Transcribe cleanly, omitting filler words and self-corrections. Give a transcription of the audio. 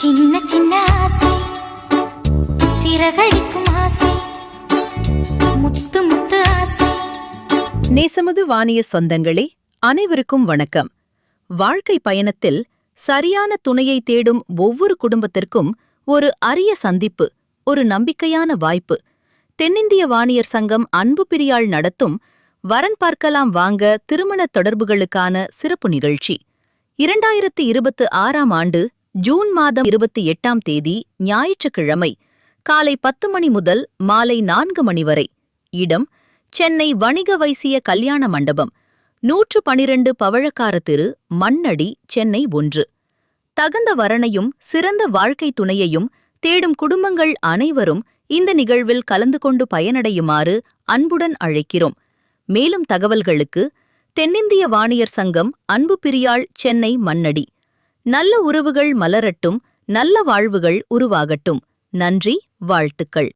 சின்ன சின்ன ஆசை, சிறகடிக்கும் ஆசை, முத்து முத்து ஆசை. நேசமது வாணிய சொந்தங்களே, அனைவருக்கும் வணக்கம். வாழ்க்கை பயணத்தில் சரியான துணையை தேடும் ஒவ்வொரு குடும்பத்திற்கும் ஒரு அரிய சந்திப்பு, ஒரு நம்பிக்கையான வாய்ப்பு. தென்னிந்திய வாணியர் சங்கம் அன்பு பிரியாள் நடத்தும் வரன் பார்க்கலாம் வாங்க திருமண தொடர்புகளுக்கான சிறப்பு நிகழ்ச்சி 2026ஆம் ஆண்டு ஜூன் மாதம் 28ஆம் தேதி ஞாயிற்றுக்கிழமை காலை 10 மணி முதல் மாலை 4 மணி வரை. இடம் சென்னை வணிக வைசிய கல்யாண மண்டபம், 112 பவழக்கார தெரு, மண்ணடி, சென்னை 1. தகுந்த வரனையும் சிறந்த வாழ்க்கை துணையையும் தேடும் குடும்பங்கள் அனைவரும் இந்த நிகழ்வில் கலந்து கொண்டு பயனடையுமாறு அன்புடன் அழைக்கிறோம். மேலும் தகவல்களுக்கு தென்னிந்திய வாணியர் சங்கம் அன்பு பிரியாள், சென்னை, மண்ணடி. நல்ல உறவுகள் மலரட்டும், நல்ல வாழ்வுகள் உருவாகட்டும். நன்றி, வாழ்த்துக்கள்.